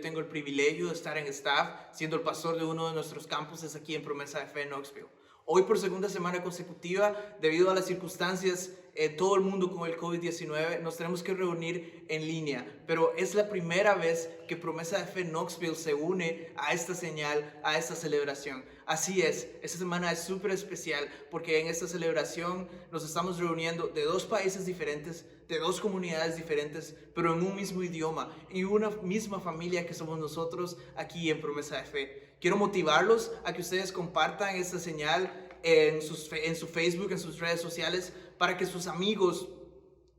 tengo el privilegio de estar en staff, siendo el pastor de uno de nuestros campuses aquí en Promesa de Fe en Knoxville. Hoy por segunda semana consecutiva, debido a las circunstancias, todo el mundo con el COVID-19, nos tenemos que reunir en línea. Pero es la primera vez que Promesa de Fe Knoxville se une a esta señal, a esta celebración. Así es, esta semana es súper especial porque en esta celebración nos estamos reuniendo de dos países diferentes, de dos comunidades diferentes, pero en un mismo idioma y una misma familia que somos nosotros aquí en Promesa de Fe. Quiero motivarlos a que ustedes compartan esta señal en su Facebook, en sus redes sociales, para que sus amigos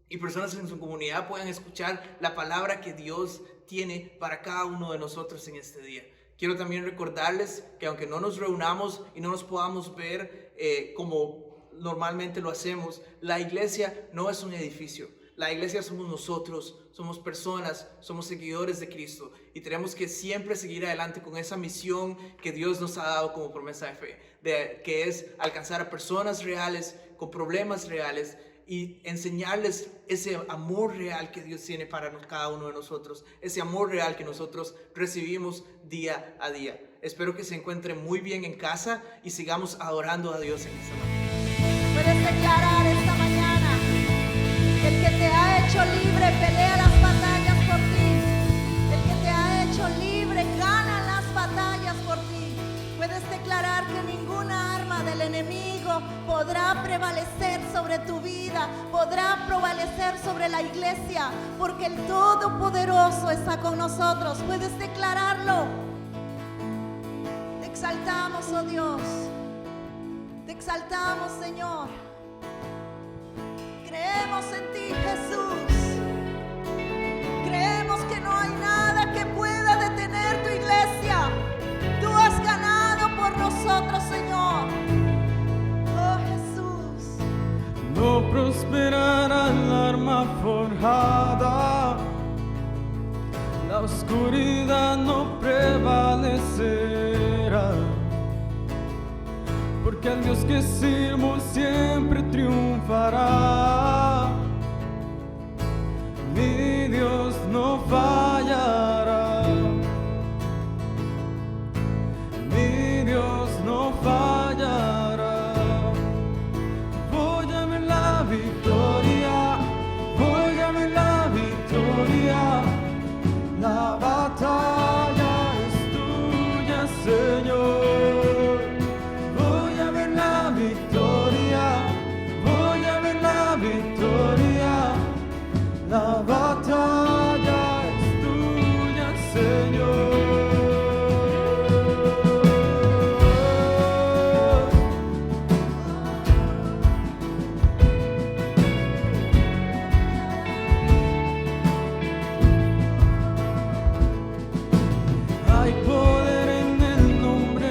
y personas en su comunidad puedan escuchar la palabra que Dios tiene para cada uno de nosotros en este día. Quiero también recordarles que aunque no nos reunamos y no nos podamos ver como normalmente lo hacemos, la iglesia no es un edificio. La iglesia somos nosotros, somos personas, somos seguidores de Cristo y tenemos que siempre seguir adelante con esa misión que Dios nos ha dado como Promesa de Fe, que es alcanzar a personas reales con problemas reales y enseñarles ese amor real que Dios tiene para cada uno de nosotros, ese amor real que nosotros recibimos día a día. Espero que se encuentren muy bien en casa y sigamos adorando a Dios en esta mañana. Puedes declarar esta mañana que el que te ha hecho libre pelea las batallas por ti. El que te ha hecho libre gana las batallas por ti. Puedes declarar que ninguna arma del enemigo podrá prevalecer sobre tu vida, podrá prevalecer sobre la iglesia, porque el Todopoderoso está con nosotros. Puedes declararlo. Te exaltamos, oh Dios. Te exaltamos, Señor. Creemos en ti, Jesús. Creemos que no hay nada que pueda detener tu iglesia. Tú has ganado por nosotros, Señor. Oh, Jesús. No prosperará el arma forjada, la oscuridad no prevalecerá, porque al Dios que sirvo siempre triunfará. Mi Dios no fallará. Mi Dios no fallará. Voy a ver la victoria. Voy a ver la victoria. La batalla es tuya, Señor. La batalla es tuya, Señor. Hay poder en el nombre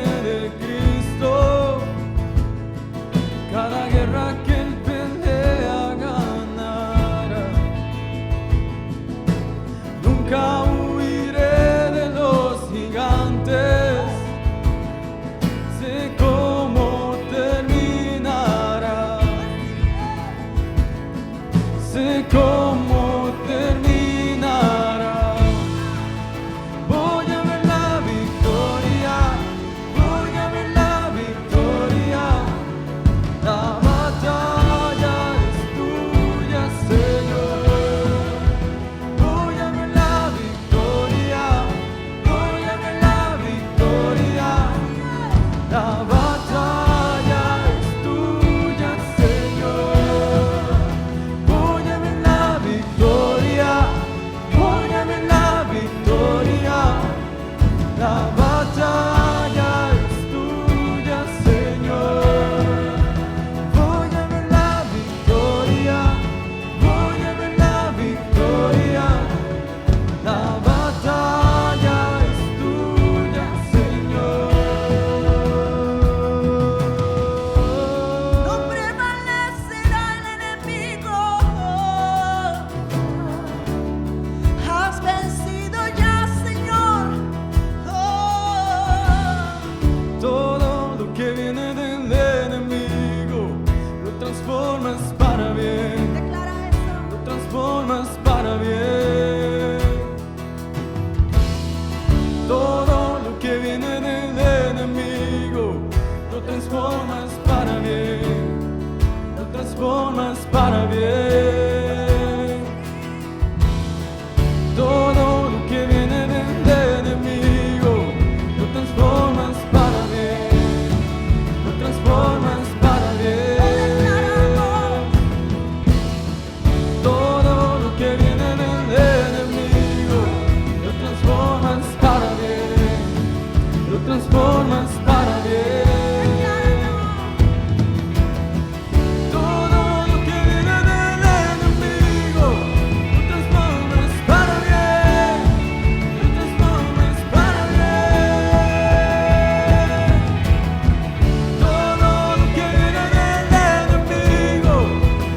transformas para bien. Todo lo que viene del enemigo, lo transformas para bien, lo transformas para bien. Todo lo que viene del enemigo,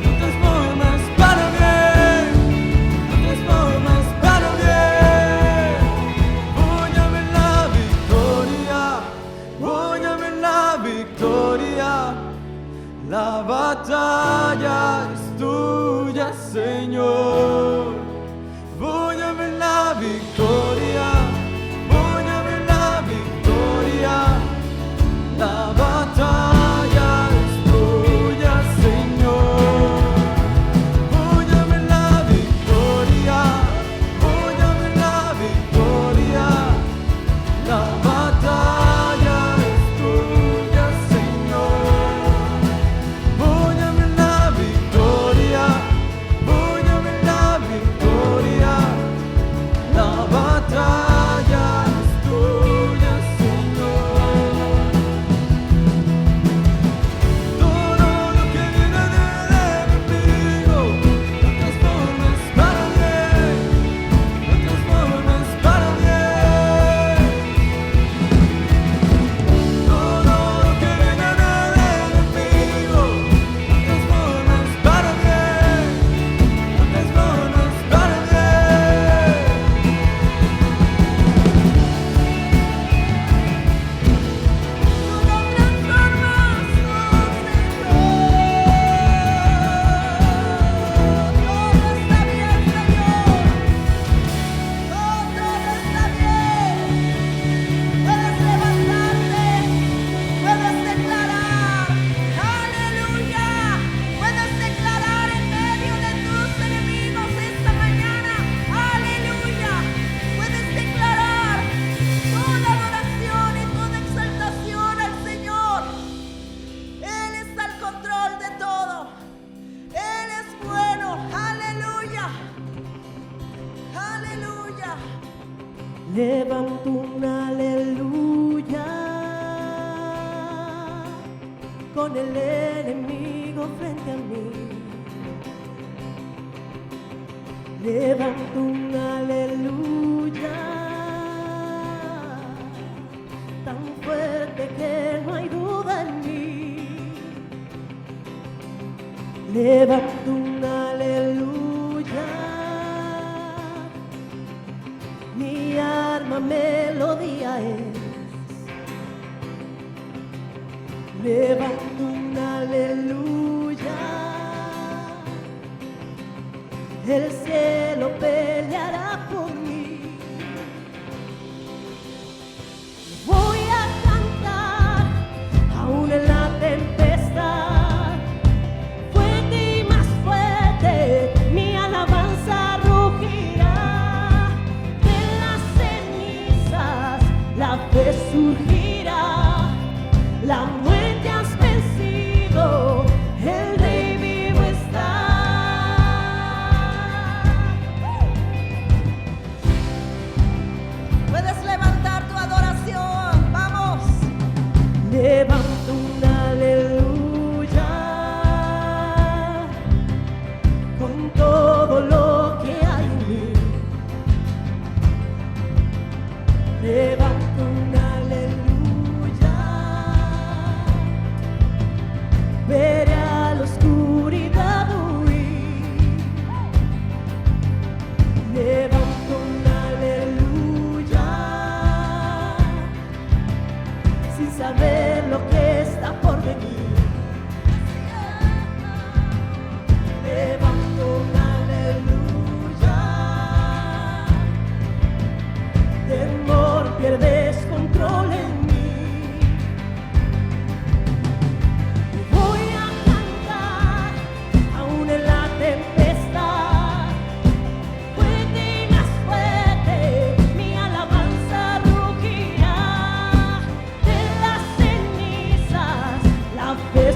lo transformas para bien, lo transformas para bien. Voy a ver la victoria, voy a ver la victoria. La batalla es tuya, Señor. Voy a ver la victoria, voy a ver la victoria. La batalla es tuya, Señor. Voy a ver la victoria, voy a ver la victoria. La batalla es tuya, Señor. Voy a ver la victoria, voy a ver la victoria. La batalla es tuya, Señor. Todo lo que viene del enemigo, lo transformas para bien, lo transformas para bien. Todo lo que viene del enemigo, lo transformas para bien, lo transformas para bien. Levanto un aleluya con el enemigo frente a mí. Levanto un aleluya tan fuerte que no hay duda en mí. Levanto un aleluya, mi alma melodía es. Levanto un aleluya, el cielo peleará por mí. Voy a cantar aún en la tempestad, fuerte y más fuerte, mi alabanza rugirá. De las cenizas la fe surgirá, la muerte has vencido, el Rey vivo está. Puedes levantar tu adoración, vamos. Levanto un aleluya con todo lo que hay en mí. Levanto un aleluya, veré a la oscuridad huir. Levanto un aleluya sin saber lo que está por venir. Levanto un aleluya, temor pierdes control en mí. Voy a cantar aún en la tempestad, fuerte y más fuerte, mi alabanza rugirá. De las cenizas la fe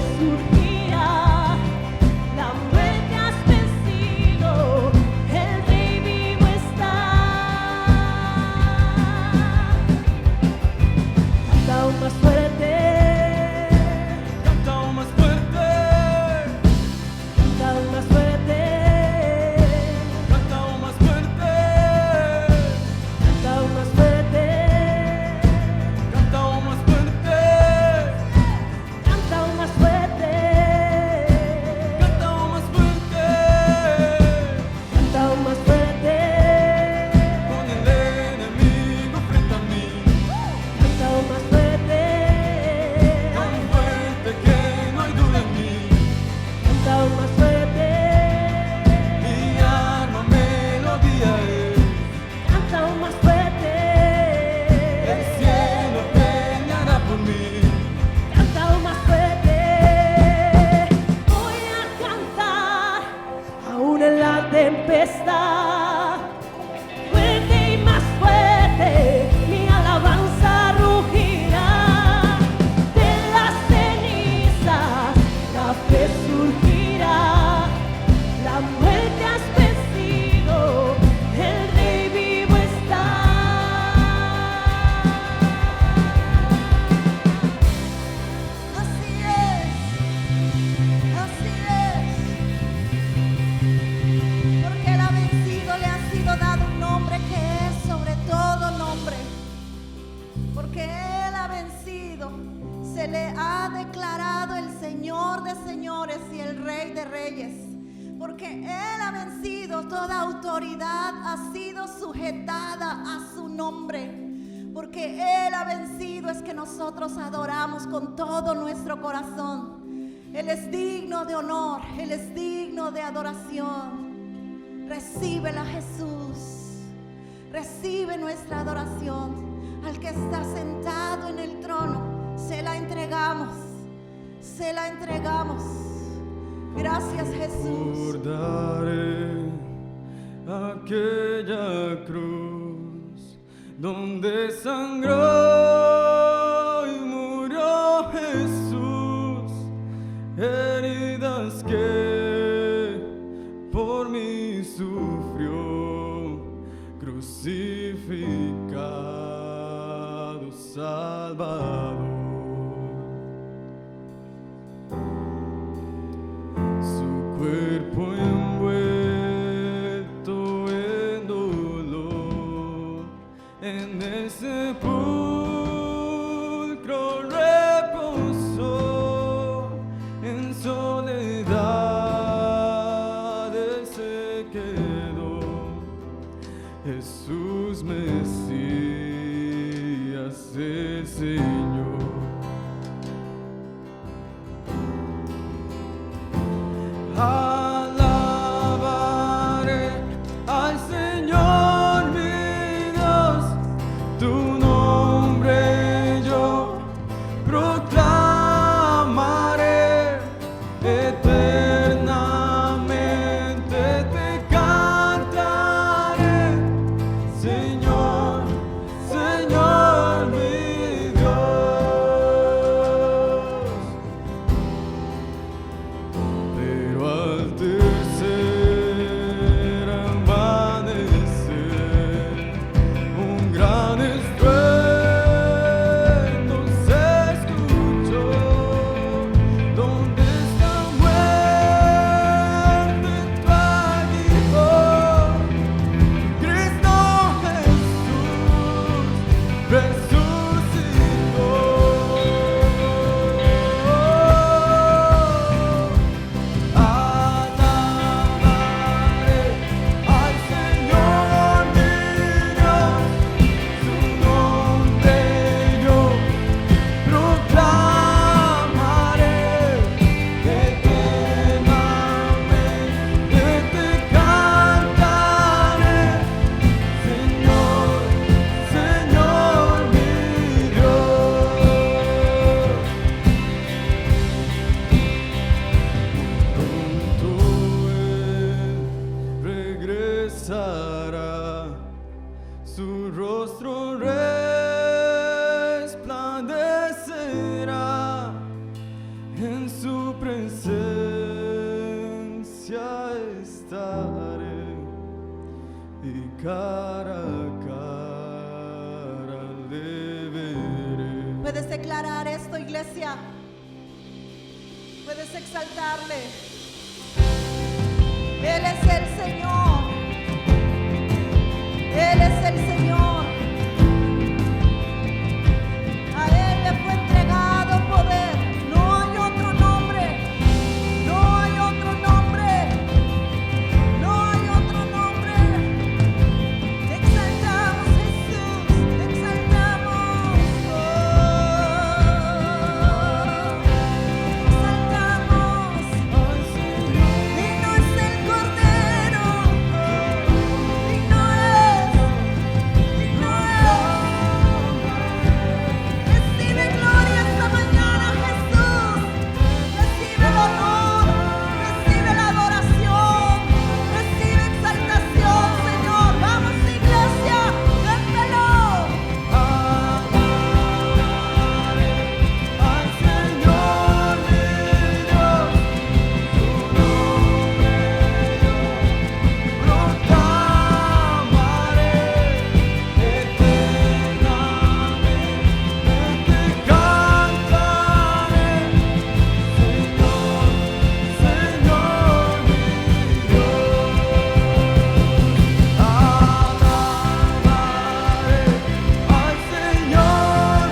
aún más fuerte, canta aún más fuerte, canta aún más fuerte, canta aún más fuerte, canta aún más fuerte, canta aún más fuerte, canta aún más fuerte, canta aún más fuerte, canta aún más fuerte, con el enemigo frente a mí, canta aún más fuerte, tan fuerte que no hay duda en mí, canta aún más fuerte, mi alma melodía es, canta aún más fuerte, el cielo peleará por mí. canta aún más fuerte. Voy a cantar aún en la tempestad, fuerte y más fuerte, mi alabanza rugirá. De las cenizas la fe surgirá, la muerte has vencido, el Rey vivo está. Así es, porque Él ha vencido, le ha sido dado un nombre que es sobre todo nombre, porque Él ha vencido, se le ha declarado el Señor de señores y el Rey de reyes, porque Él ha vencido, toda autoridad ha sido sujetada a su nombre. Porque Él ha vencido es que nosotros adoramos con todo nuestro corazón. Él es digno de honor, Él es digno de adoración. Recíbela, Jesús. Recibe nuestra adoración. Al que está sentado en el trono, se la entregamos. Se la entregamos. Gracias, Jesús. Recordaré aquella cruz donde sangró y murió Jesús, heridas que por mí sufrió, crucificado Salvador. Su cuerpo envuelto en dolor, en el sepulcro reposó, en soledad él se quedó. Jesús Mesías, el Señor. Alabaré al Señor mi Dios, tu nombre yo proclamaré, eternamente te cantaré, Señor, Señor mi Dios. Pero al tercer amanecer, un gran estruendo se escuchó. ¿Dónde está muerte tu aguijón? Cristo Jesús resucitó. Alabaré al Señor mi Dios, su nombre yo proclamaré, eternamente te cantaré, Señor, Señor mi Dios. Pronto Él regresará, su rostro resplandecerá, en su presencia estaré, y cara a cara le veré. Puedes declarar esto, iglesia. Puedes exaltarle. Él es el Señor. Él es el Señor. A Él le fue entregado poder. No hay otro nombre. No hay otro nombre. No hay otro nombre. Te exaltamos, Jesús. Te exaltamos. Oh, exaltamos. Digno es el Cordero. Digno es. Digno es. Recibe gloria esta mañana, Jesús. Recibe el honor. Recibe la adoración. Recibe exaltación, Señor. Vamos, iglesia. Cántalo. Al Señor mi Dios, su nombre yo proclamaré eternamente, te cantaré, Señor mi Dios. Alabaré al Señor mi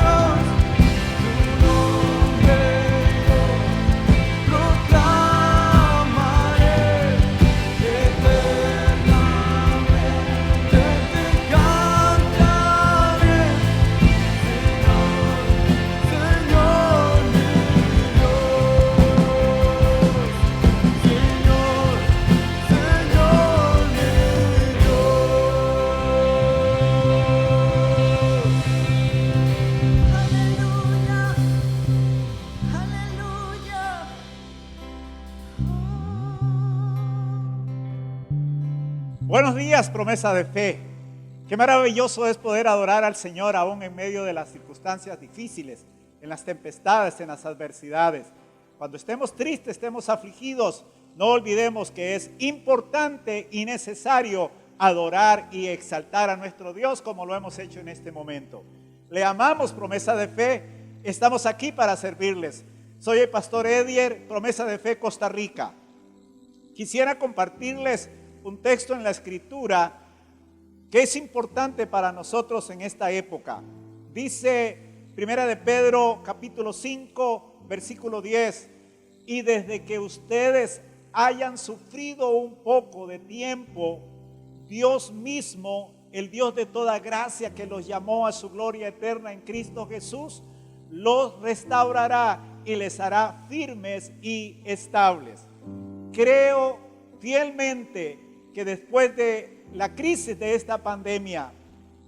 Dios, su nombre yo proclamaré eternamente, te cantaré, Señor mi Aleluya. Aleluya. Buenos días, promesa de fe. Qué maravilloso es poder adorar al Señor aún en medio de las circunstancias difíciles, en las tempestades, en las adversidades. Cuando estemos tristes, estemos afligidos, no olvidemos que es importante y necesario adorar y exaltar a nuestro Dios como lo hemos hecho en este momento. Le amamos, promesa de fe. Estamos aquí para servirles. Soy el pastor Edier, promesa de fe, Costa Rica. Quisiera compartirles un texto en la Escritura que es importante para nosotros en esta época. Dice Primera de Pedro capítulo 5 versículo 10: y desde que ustedes hayan sufrido un poco de tiempo, Dios mismo, el Dios de toda gracia que los llamó a su gloria eterna en Cristo Jesús, los restaurará y les hará firmes y estables. Creo fielmente que después de la crisis de esta pandemia,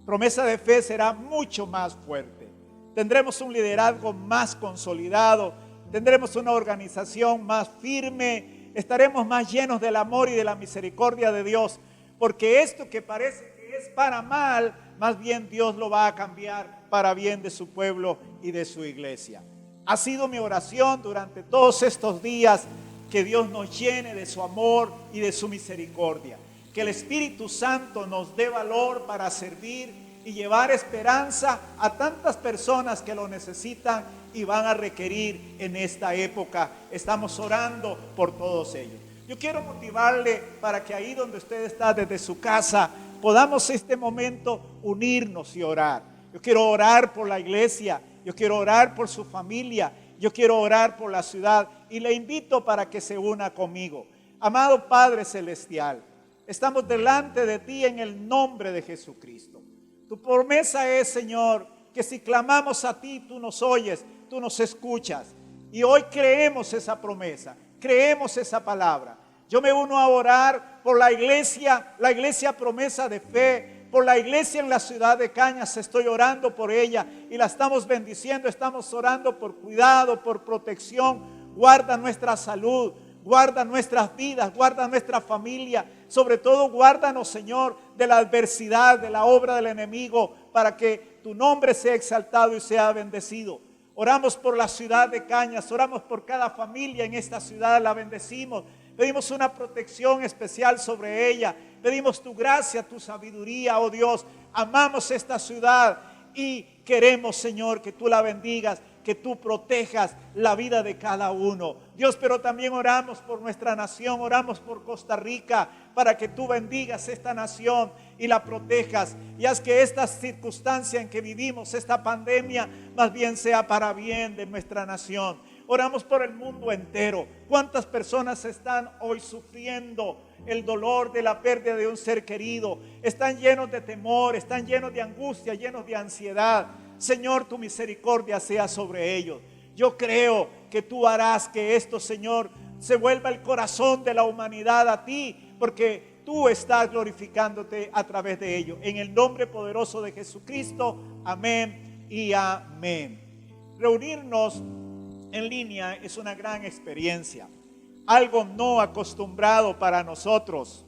promesa de fe será mucho más fuerte. Tendremos un liderazgo más consolidado, tendremos una organización más firme, estaremos más llenos del amor y de la misericordia de Dios, porque esto que parece que es para mal, más bien Dios lo va a cambiar para bien de su pueblo y de su iglesia. Ha sido mi oración durante todos estos días que Dios nos llene de su amor y de su misericordia. Que el Espíritu Santo nos dé valor para servir y llevar esperanza a tantas personas que lo necesitan y van a requerir en esta época. Estamos orando por todos ellos. Yo quiero motivarle para que ahí donde usted está, desde su casa, podamos este momento unirnos y orar. Yo quiero orar por la iglesia, yo quiero orar por su familia, yo quiero orar por la ciudad y le invito para que se una conmigo. Amado Padre Celestial, estamos delante de ti en el nombre de Jesucristo. Tu promesa es, Señor, que si clamamos a ti, tú nos oyes, tú nos escuchas. Y hoy creemos esa promesa, creemos esa palabra. Yo me uno a orar por la iglesia promesa de fe, por la iglesia en la ciudad de Cañas. Estoy orando por ella y la estamos bendiciendo, estamos orando por cuidado, por protección. Guarda nuestra salud, guarda nuestras vidas, guarda nuestra familia. Sobre todo guárdanos, Señor, de la adversidad, de la obra del enemigo, para que tu nombre sea exaltado y sea bendecido. Oramos por la ciudad de Cañas, oramos por cada familia en esta ciudad, la bendecimos. Pedimos una protección especial sobre ella. Pedimos tu gracia, tu sabiduría, oh Dios. Amamos esta ciudad y queremos, Señor, que tú la bendigas, que tú protejas la vida de cada uno. Dios, pero también oramos por nuestra nación, oramos por Costa Rica, para que tú bendigas esta nación y la protejas. Y haz que esta circunstancia en que vivimos, esta pandemia, más bien sea para bien de nuestra nación. Oramos por el mundo entero. ¿Cuántas personas están hoy sufriendo el dolor de la pérdida de un ser querido? Están llenos de temor, están llenos de angustia, llenos de ansiedad. Señor, tu misericordia sea sobre ellos. Yo creo que tú harás que esto, Señor, se vuelva el corazón de la humanidad a ti, porque tú estás glorificándote a través de ello. En el nombre poderoso de Jesucristo, amén y amén. Reunirnos en línea es una gran experiencia, algo no acostumbrado para nosotros.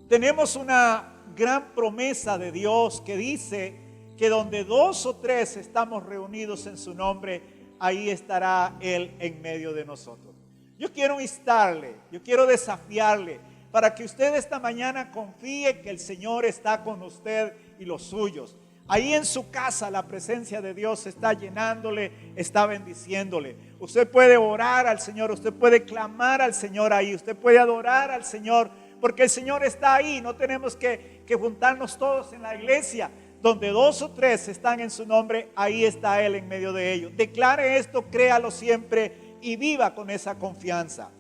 Tenemos una gran promesa de Dios que dice que donde 2 o 3 estamos reunidos en su nombre, ahí estará Él en medio de nosotros. Yo quiero instarle, yo quiero desafiarle para que usted esta mañana confíe que el Señor está con usted y los suyos. Ahí en su casa la presencia de Dios está llenándole, está bendiciéndole. Usted puede orar al Señor, usted puede clamar al Señor ahí, usted puede adorar al Señor, porque el Señor está ahí. No tenemos que juntarnos todos en la iglesia. Donde 2 o 3 están en su nombre, ahí está Él en medio de ellos. Declare esto, créalo siempre y viva con esa confianza.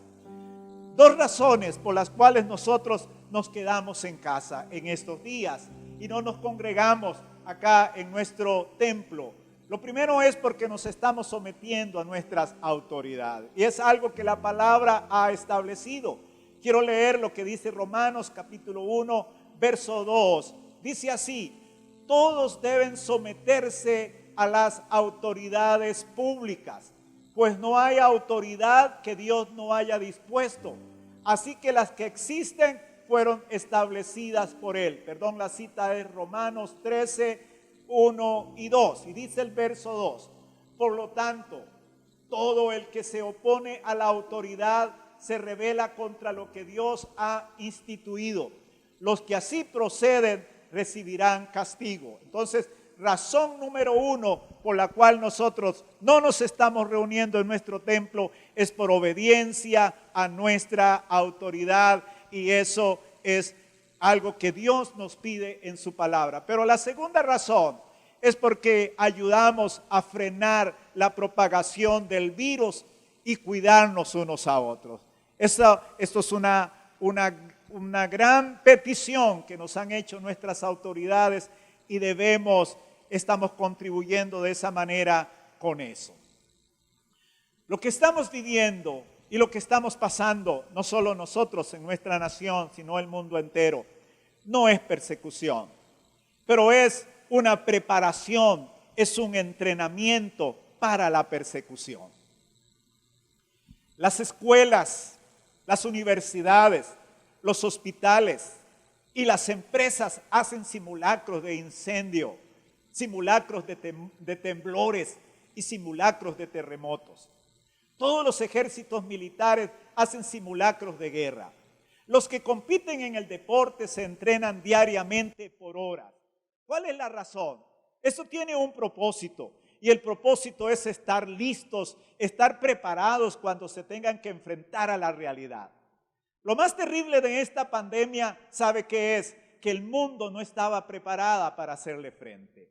2 razones por las cuales nosotros nos quedamos en casa en estos días y no nos congregamos acá en nuestro templo. Lo primero es porque nos estamos sometiendo a nuestras autoridades, y es algo que la palabra ha establecido. Quiero leer lo que dice Romanos capítulo 1, verso 2. Dice así: todos deben someterse a las autoridades públicas, pues no hay autoridad que Dios no haya dispuesto. Así que las que existen fueron establecidas por Él. Perdón, la cita es Romanos 13, 1 y 2. Y dice el verso 2: por lo tanto, todo el que se opone a la autoridad se rebela contra lo que Dios ha instituido. Los que así proceden recibirán castigo. Entonces, razón número 1 por la cual nosotros no nos estamos reuniendo en nuestro templo es por obediencia a nuestra autoridad, y eso es algo que Dios nos pide en su palabra. Pero la segunda razón es porque ayudamos a frenar la propagación del virus y cuidarnos unos a otros. Esto es una gran petición que nos han hecho nuestras autoridades, y estamos contribuyendo de esa manera con eso. Lo que estamos viviendo y lo que estamos pasando, no solo nosotros en nuestra nación, sino el mundo entero, no es persecución, pero es una preparación, es un entrenamiento para la persecución. Las escuelas, las universidades, los hospitales y las empresas hacen simulacros de incendio, simulacros de temblores y simulacros de terremotos. Todos los ejércitos militares hacen simulacros de guerra. Los que compiten en el deporte se entrenan diariamente por horas. ¿Cuál es la razón? Eso tiene un propósito, y el propósito es estar listos, estar preparados cuando se tengan que enfrentar a la realidad. Lo más terrible de esta pandemia, ¿sabe qué es? Que el mundo no estaba preparada para hacerle frente.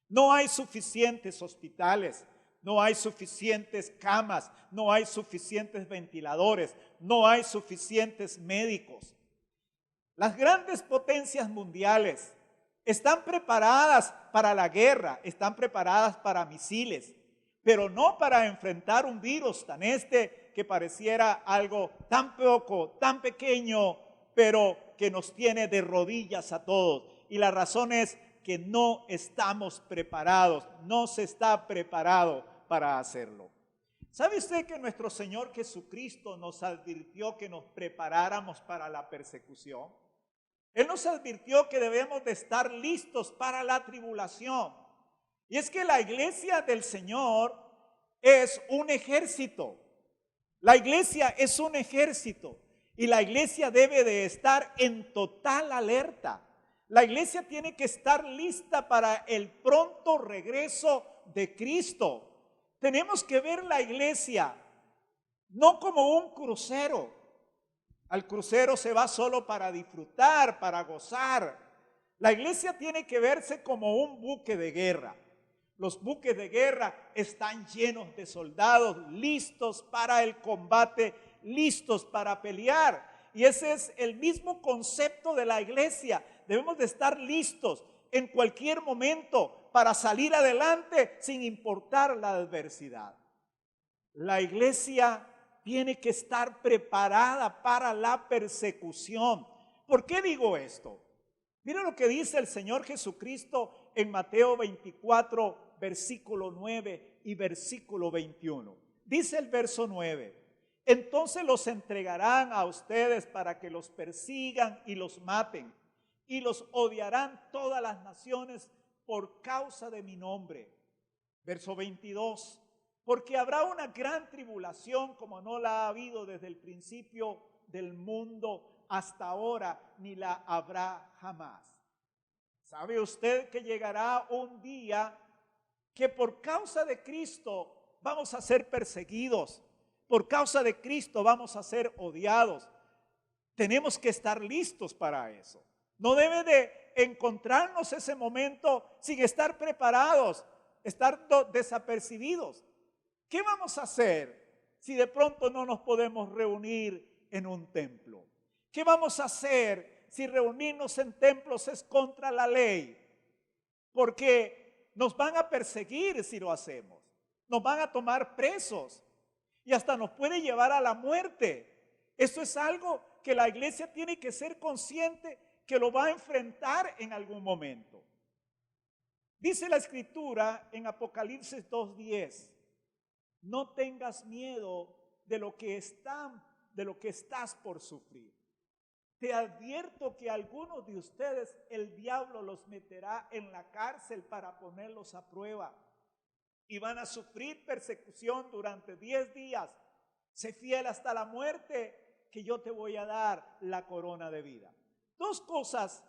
No hay suficientes hospitales, no hay suficientes camas, no hay suficientes ventiladores, no hay suficientes médicos. Las grandes potencias mundiales están preparadas para la guerra, están preparadas para misiles, pero no para enfrentar un virus que pareciera algo tan poco, tan pequeño, pero que nos tiene de rodillas a todos. Y la razón es que no estamos preparados, no se está preparado para hacerlo. ¿Sabe usted que nuestro Señor Jesucristo nos advirtió que nos preparáramos para la persecución? Él nos advirtió que debemos de estar listos para la tribulación. Y es que la iglesia del Señor es un ejército. La iglesia es un ejército, y la iglesia debe de estar en total alerta. La iglesia tiene que estar lista para el pronto regreso de Cristo. Tenemos que ver la iglesia no como un crucero. Al crucero se va solo para disfrutar, para gozar. La iglesia tiene que verse como un buque de guerra. Los buques de guerra están llenos de soldados listos para el combate, listos para pelear. Y ese es el mismo concepto de la iglesia. Debemos de estar listos en cualquier momento para salir adelante sin importar la adversidad. La iglesia tiene que estar preparada para la persecución. ¿Por qué digo esto? Mira lo que dice el Señor Jesucristo en Mateo 24, versículo 9 y versículo 21. Dice el verso 9: entonces los entregarán a ustedes para que los persigan y los maten, y los odiarán todas las naciones por causa de mi nombre. Verso 22: porque habrá una gran tribulación como no la ha habido desde el principio del mundo hasta ahora, ni la habrá jamás. ¿Sabe usted que llegará un día que por causa de Cristo vamos a ser perseguidos? Por causa de Cristo vamos a ser odiados. Tenemos que estar listos para eso. No debe de encontrarnos ese momento sin estar preparados, estar desapercibidos. ¿Qué vamos a hacer si de pronto no nos podemos reunir en un templo? ¿Qué vamos a hacer si reunirnos en templos es contra la ley? Porque nos van a perseguir si lo hacemos. Nos van a tomar presos y hasta nos puede llevar a la muerte. Eso es algo que la iglesia tiene que ser consciente que lo va a enfrentar en algún momento. Dice la escritura en Apocalipsis 2:10: no tengas miedo de lo que estás por sufrir. Te advierto que algunos de ustedes el diablo los meterá en la cárcel para ponerlos a prueba y van a sufrir persecución durante 10 días. Sé fiel hasta la muerte, que yo te voy a dar la corona de vida. Dos cosas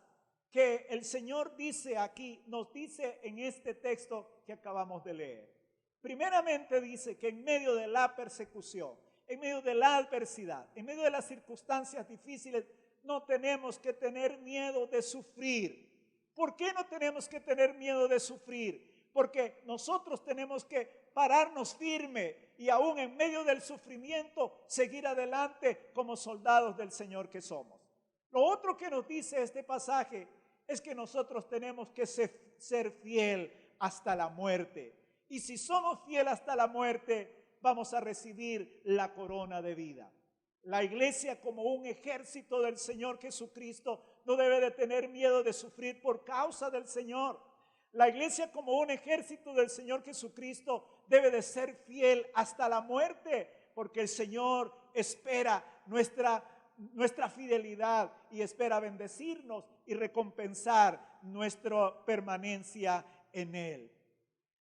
que el Señor dice aquí, nos dice en este texto que acabamos de leer. Primeramente dice que en medio de la persecución, en medio de la adversidad, en medio de las circunstancias difíciles, no tenemos que tener miedo de sufrir. ¿Por qué no tenemos que tener miedo de sufrir? Porque nosotros tenemos que pararnos firme y aún en medio del sufrimiento seguir adelante como soldados del Señor que somos. Lo otro que nos dice este pasaje es que nosotros tenemos que ser fiel hasta la muerte. Y si somos fieles hasta la muerte, vamos a recibir la corona de vida. La iglesia, como un ejército del Señor Jesucristo, no debe de tener miedo de sufrir por causa del Señor. La iglesia, como un ejército del Señor Jesucristo, debe de ser fiel hasta la muerte, porque el Señor espera nuestra fidelidad y espera bendecirnos y recompensar nuestra permanencia en Él.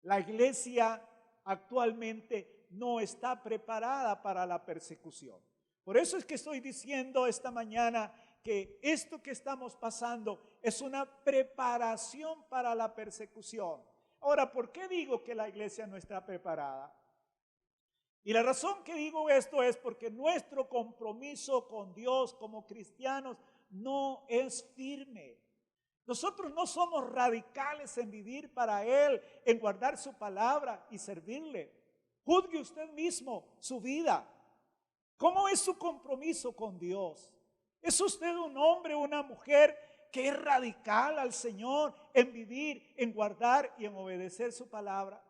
La iglesia actualmente no está preparada para la persecución. Por eso es que estoy diciendo esta mañana que esto que estamos pasando es una preparación para la persecución. Ahora, ¿por qué digo que la iglesia no está preparada? Y la razón que digo esto es porque nuestro compromiso con Dios como cristianos no es firme. Nosotros no somos radicales en vivir para Él, en guardar su palabra y servirle. Juzgue usted mismo su vida. ¿Cómo es su compromiso con Dios? ¿Es usted un hombre o una mujer que es radical al Señor en vivir, en guardar y en obedecer su palabra?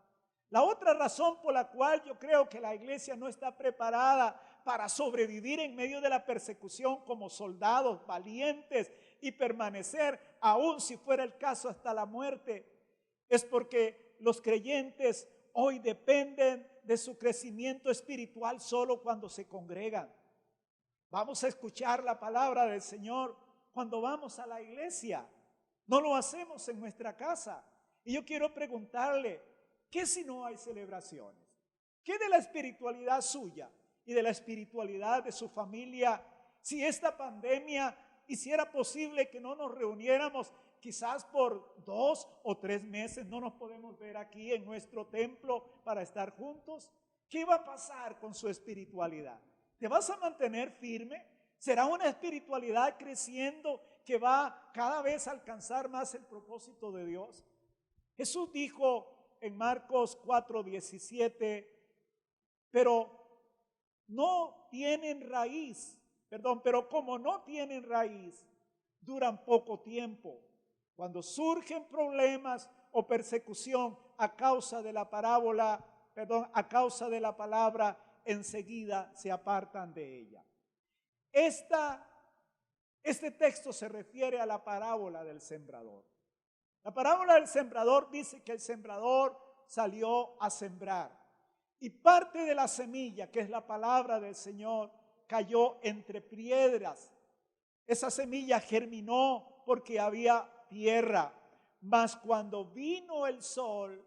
La otra razón por la cual yo creo que la iglesia no está preparada para sobrevivir en medio de la persecución como soldados valientes y permanecer, aun si fuera el caso, hasta la muerte, es porque los creyentes hoy dependen de su crecimiento espiritual solo cuando se congregan. Vamos a escuchar la palabra del Señor cuando vamos a la iglesia. No lo hacemos en nuestra casa. Y yo quiero preguntarle, ¿qué si no hay celebraciones? ¿Qué de la espiritualidad suya y de la espiritualidad de su familia si esta pandemia hiciera posible que no nos reuniéramos? quizás por 2 o 3 meses no nos podemos ver aquí en nuestro templo para estar juntos. ¿Qué va a pasar con su espiritualidad? ¿Te vas a mantener firme? ¿Será una espiritualidad creciendo que va cada vez a alcanzar más el propósito de Dios? Jesús dijo en Marcos 4:17, pero como no tienen raíz, duran poco tiempo. Cuando surgen problemas o persecución a causa de la palabra, enseguida se apartan de ella. Este texto se refiere a la parábola del sembrador. La parábola del sembrador dice que el sembrador salió a sembrar y parte de la semilla, que es la palabra del Señor, cayó entre piedras. Esa semilla germinó porque había tierra, mas cuando vino el sol,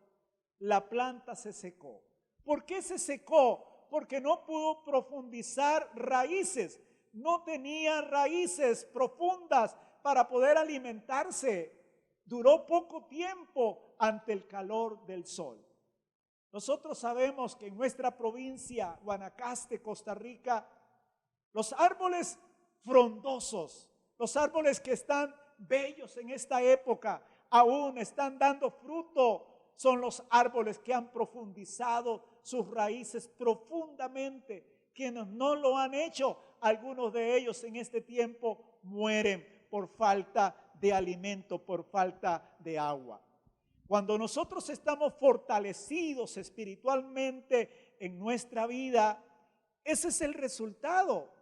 la planta se secó. ¿Por qué se secó? Porque no pudo profundizar raíces, no tenía raíces profundas para poder alimentarse. Duró poco tiempo ante el calor del sol. Nosotros sabemos que en nuestra provincia, Guanacaste, Costa Rica, los árboles frondosos, los árboles que están bellos en esta época, aún están dando fruto, son los árboles que han profundizado sus raíces profundamente. Quienes no lo han hecho, algunos de ellos en este tiempo mueren por falta de alimento, por falta de agua. Cuando nosotros estamos fortalecidos espiritualmente en nuestra vida, ese es el resultado.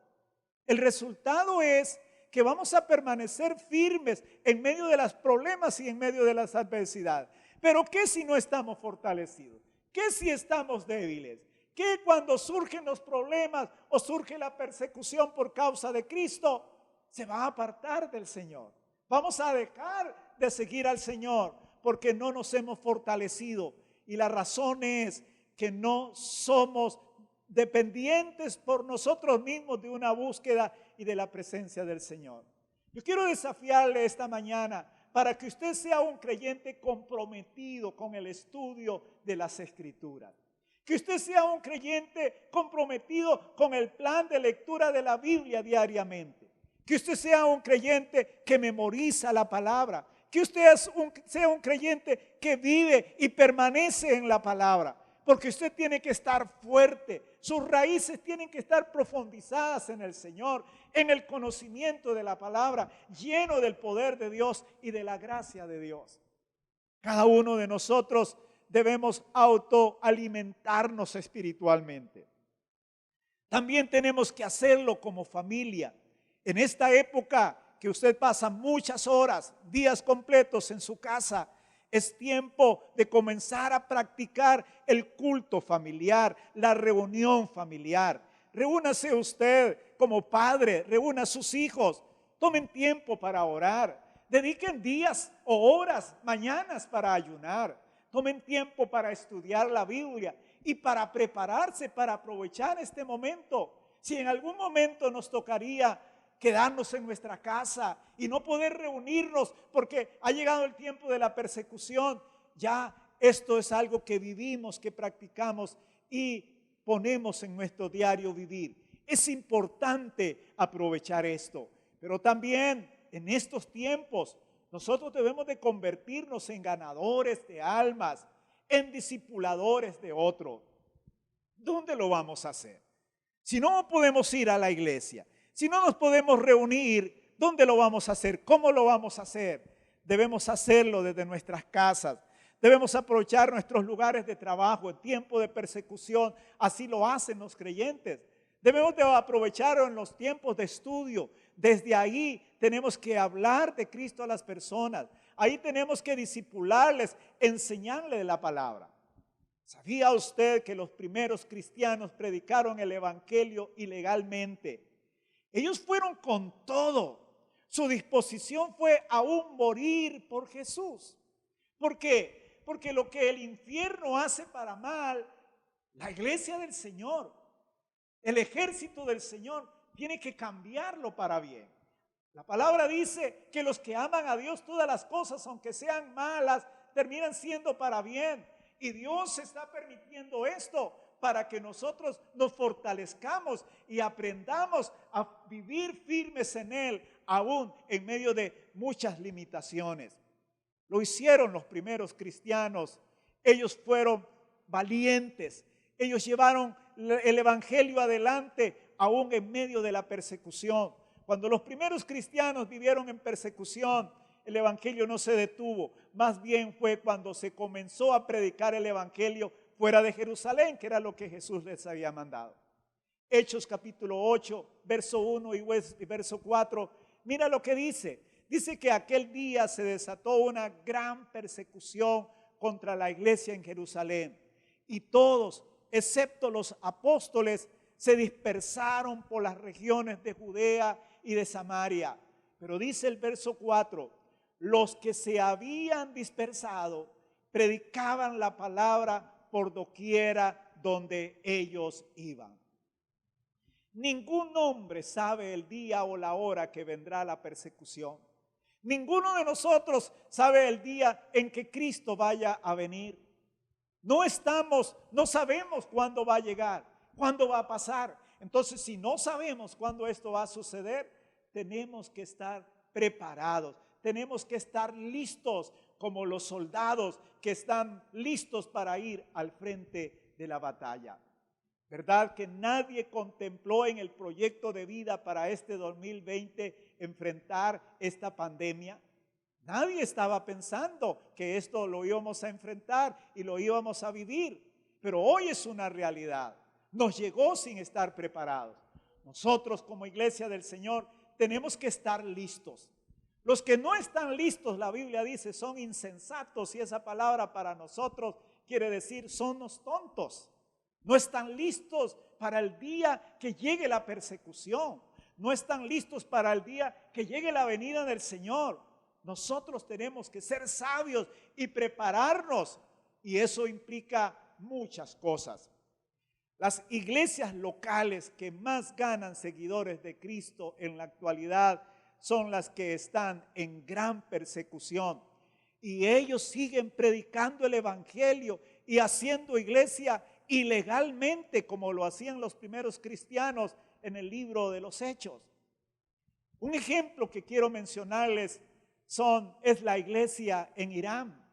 El resultado es que vamos a permanecer firmes en medio de los problemas y en medio de las adversidades. Pero ¿qué si no estamos fortalecidos? ¿Qué si estamos débiles? ¿Qué cuando surgen los problemas o surge la persecución por causa de Cristo? Se va a apartar del Señor. Vamos a dejar de seguir al Señor porque no nos hemos fortalecido. Y la razón es que no somos dependientes por nosotros mismos de una búsqueda y de la presencia del Señor. Yo quiero desafiarle esta mañana para que usted sea un creyente comprometido con el estudio de las Escrituras. Que usted sea un creyente comprometido con el plan de lectura de la Biblia diariamente. Que usted sea un creyente que memoriza la palabra. Que usted sea un creyente que vive y permanece en la palabra. Porque usted tiene que estar fuerte. Sus raíces tienen que estar profundizadas en el Señor, en el conocimiento de la palabra, lleno del poder de Dios y de la gracia de Dios. Cada uno de nosotros debemos autoalimentarnos espiritualmente. También tenemos que hacerlo como familia. En esta época que usted pasa muchas horas, días completos en su casa, es tiempo de comenzar a practicar el culto familiar, la reunión familiar. Reúnase usted como padre, reúna a sus hijos, tomen tiempo para orar, dediquen días o horas, mañanas para ayunar, tomen tiempo para estudiar la Biblia y para prepararse, para aprovechar este momento. Si en algún momento nos tocaría quedarnos en nuestra casa y no poder reunirnos porque ha llegado el tiempo de la persecución, ya esto es algo que vivimos, que practicamos y ponemos en nuestro diario vivir. Es importante aprovechar esto, pero también en estos tiempos nosotros debemos de convertirnos en ganadores de almas, en discipuladores de otros. ¿Dónde lo vamos a hacer? Si no podemos ir a la iglesia, si no nos podemos reunir, ¿dónde lo vamos a hacer? ¿Cómo lo vamos a hacer? Debemos hacerlo desde nuestras casas. Debemos aprovechar nuestros lugares de trabajo en tiempo de persecución. Así lo hacen los creyentes. Debemos de aprovecharlo en los tiempos de estudio. Desde ahí tenemos que hablar de Cristo a las personas. Ahí tenemos que discipularles, enseñarles de la palabra. ¿Sabía usted que los primeros cristianos predicaron el evangelio ilegalmente? Ellos fueron con todo. Su disposición fue aún morir por Jesús. ¿Por qué? Porque lo que el infierno hace para mal, la iglesia del Señor, el ejército del Señor, tiene que cambiarlo para bien. La palabra dice que los que aman a Dios, todas las cosas, aunque sean malas, terminan siendo para bien. Y Dios está permitiendo esto para que nosotros nos fortalezcamos y aprendamos a vivir firmes en Él, aún en medio de muchas limitaciones. Lo hicieron los primeros cristianos. Ellos fueron valientes. Ellos llevaron el evangelio adelante, aún en medio de la persecución. Cuando los primeros cristianos vivieron en persecución, el evangelio no se detuvo. Más bien fue cuando se comenzó a predicar el evangelio fuera de Jerusalén, que era lo que Jesús les había mandado. Hechos capítulo 8, verso 1 y verso 4. Mira lo que dice. Dice que aquel día se desató una gran persecución contra la iglesia en Jerusalén. Y todos, excepto los apóstoles, se dispersaron por las regiones de Judea y de Samaria. Pero dice el verso 4, los que se habían dispersado predicaban la palabra por doquiera donde ellos iban. Ningún hombre sabe el día o la hora que vendrá la persecución. Ninguno de nosotros sabe el día en que Cristo vaya a venir. No sabemos cuándo va a llegar, cuándo va a pasar. Entonces, si no sabemos cuándo esto va a suceder, tenemos que estar preparados. Tenemos que estar listos como los soldados que están listos para ir al frente de la batalla. ¿Verdad que nadie contempló en el proyecto de vida para este 2020 enfrentar esta pandemia? Nadie estaba pensando que esto lo íbamos a enfrentar y lo íbamos a vivir. Pero hoy es una realidad. Nos llegó sin estar preparados. Nosotros como iglesia del Señor tenemos que estar listos. Los que no están listos, la Biblia dice, son insensatos, y esa palabra para nosotros quiere decir son los tontos. No están listos para el día que llegue la persecución. No están listos para el día que llegue la venida del Señor. Nosotros tenemos que ser sabios y prepararnos, y eso implica muchas cosas. Las iglesias locales que más ganan seguidores de Cristo en la actualidad son las que están en gran persecución, y ellos siguen predicando el evangelio y haciendo iglesia ilegalmente, como lo hacían los primeros cristianos en el libro de los Hechos. Un ejemplo que quiero mencionarles es la iglesia en Irán.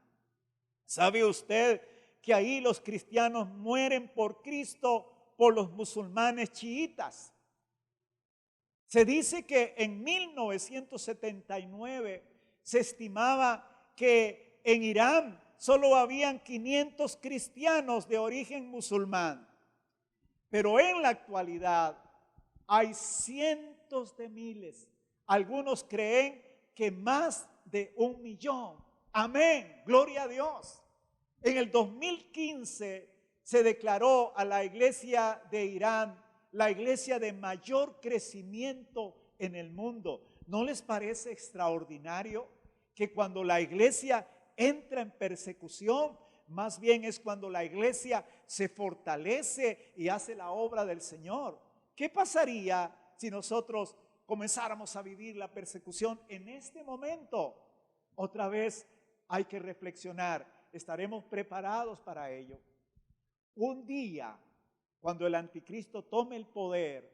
¿Sabe usted que ahí los cristianos mueren por Cristo por los musulmanes chiitas? Se dice que en 1979 se estimaba que en Irán solo habían 500 cristianos de origen musulmán. Pero en la actualidad hay cientos de miles. Algunos creen que más de 1 millón. Amén, gloria a Dios. En el 2015 se declaró a la iglesia de Irán la iglesia de mayor crecimiento en el mundo. ¿No les parece extraordinario que cuando la iglesia entra en persecución, más bien es cuando la iglesia se fortalece y hace la obra del Señor? ¿Qué pasaría si nosotros comenzáramos a vivir la persecución en este momento? Otra vez hay que reflexionar. ¿Estaremos preparados para ello? Un día, cuando el anticristo tome el poder,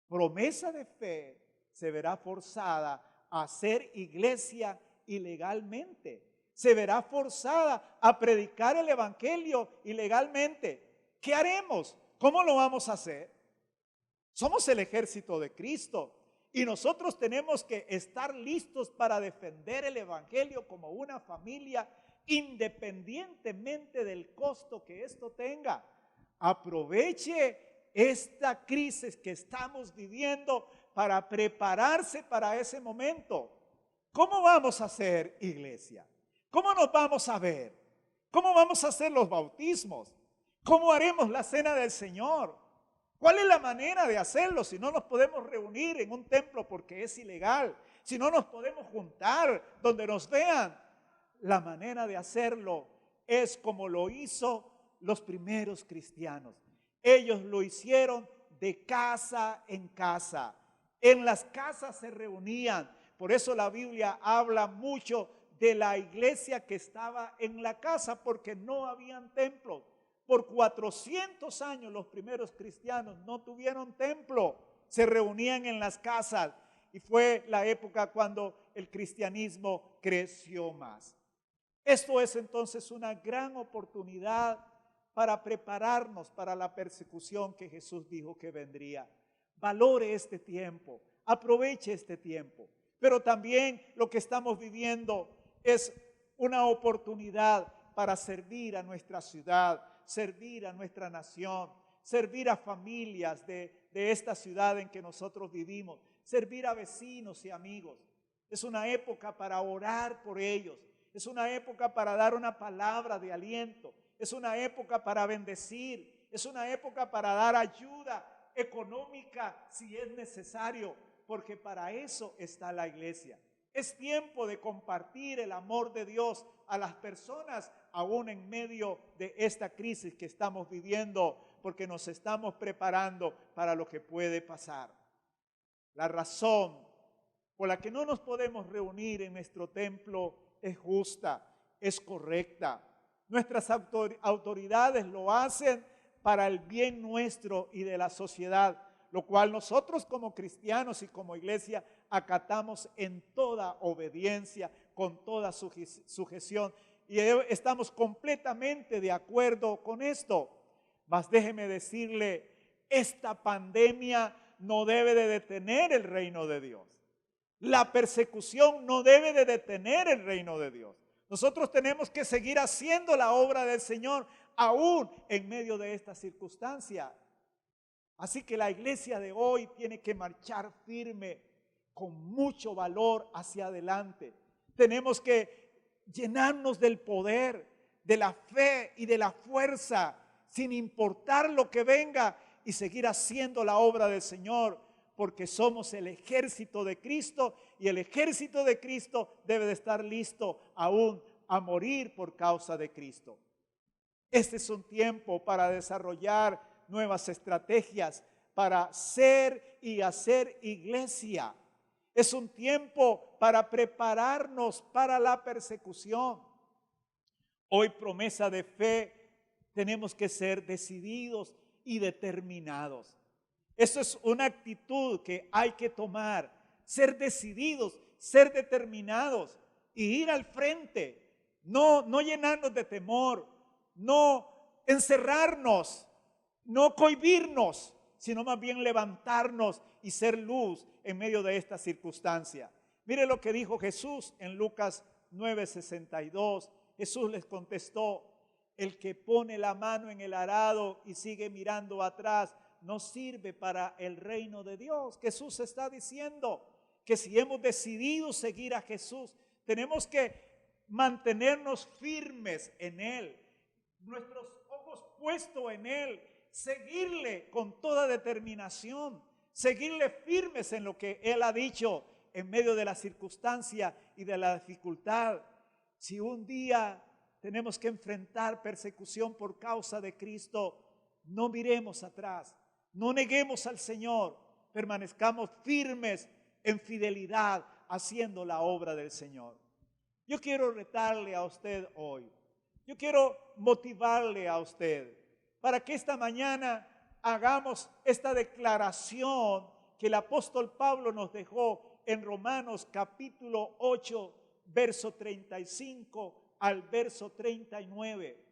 promesa de fe se verá forzada a hacer iglesia ilegalmente. Se verá forzada a predicar el evangelio ilegalmente. ¿Qué haremos? ¿Cómo lo vamos a hacer? Somos el ejército de Cristo y nosotros tenemos que estar listos para defender el evangelio como una familia, independientemente del costo que esto tenga. Aproveche esta crisis que estamos viviendo para prepararse para ese momento. ¿Cómo vamos a hacer iglesia? ¿Cómo nos vamos a ver? ¿Cómo vamos a hacer los bautismos? ¿Cómo haremos la cena del Señor? ¿Cuál es la manera de hacerlo si no nos podemos reunir en un templo porque es ilegal? Si no nos podemos juntar donde nos vean. La manera de hacerlo es como lo hizo los primeros cristianos. Ellos lo hicieron de casa en casa. En las casas se reunían. Por eso la Biblia habla mucho de la iglesia que estaba en la casa, porque no habían templos. Por 400 años los primeros cristianos no tuvieron templo, se reunían en las casas y fue la época cuando el cristianismo creció más. Esto es entonces una gran oportunidad para prepararnos para la persecución que Jesús dijo que vendría. Valore este tiempo, aproveche este tiempo, pero también lo que estamos viviendo es una oportunidad para servir a nuestra ciudad, servir a nuestra nación, servir a familias de esta ciudad en que nosotros vivimos, servir a vecinos y amigos. Es una época para orar por ellos, es una época para dar una palabra de aliento, es una época para bendecir, es una época para dar ayuda económica si es necesario, porque para eso está la iglesia. Es tiempo de compartir el amor de Dios a las personas, aún en medio de esta crisis que estamos viviendo, porque nos estamos preparando para lo que puede pasar. La razón por la que no nos podemos reunir en nuestro templo es justa, es correcta. Nuestras autoridades lo hacen para el bien nuestro y de la sociedad, lo cual nosotros como cristianos y como iglesia acatamos en toda obediencia, con toda sujeción, y estamos completamente de acuerdo con esto. Mas déjeme decirle, esta pandemia no debe de detener el reino de Dios. La persecución no debe de detener el reino de Dios. Nosotros tenemos que seguir haciendo la obra del Señor, aún en medio de esta circunstancia. Así que la iglesia de hoy tiene que marchar firme, con mucho valor hacia adelante. Tenemos que llenarnos del poder, de la fe y de la fuerza, sin importar lo que venga, y seguir haciendo la obra del Señor, porque somos el ejército de Cristo, y el ejército de Cristo debe de estar listo aún a morir por causa de Cristo. Este es un tiempo para desarrollar nuevas estrategias, para ser y hacer iglesia. Es un tiempo para prepararnos para la persecución. Hoy, Promesa de Fe, tenemos que ser decididos y determinados. Eso es una actitud que hay que tomar, ser decididos, ser determinados y ir al frente, no llenarnos de temor, no encerrarnos, no cohibirnos, sino más bien levantarnos y ser luz en medio de esta circunstancia. Mire lo que dijo Jesús en Lucas 9:62. Jesús les contestó: el que pone la mano en el arado y sigue mirando atrás no sirve para el reino de Dios. Jesús está diciendo que si hemos decidido seguir a Jesús, tenemos que mantenernos firmes en Él, nuestros ojos puestos en Él, seguirle con toda determinación, seguirle firmes en lo que Él ha dicho en medio de la circunstancia y de la dificultad. Si un día tenemos que enfrentar persecución por causa de Cristo, no miremos atrás, no neguemos al Señor, permanezcamos firmes en fidelidad haciendo la obra del Señor. Yo quiero retarle a usted hoy, yo quiero motivarle a usted para que esta mañana hagamos esta declaración que el apóstol Pablo nos dejó en Romanos capítulo 8, verso 35 al verso 39.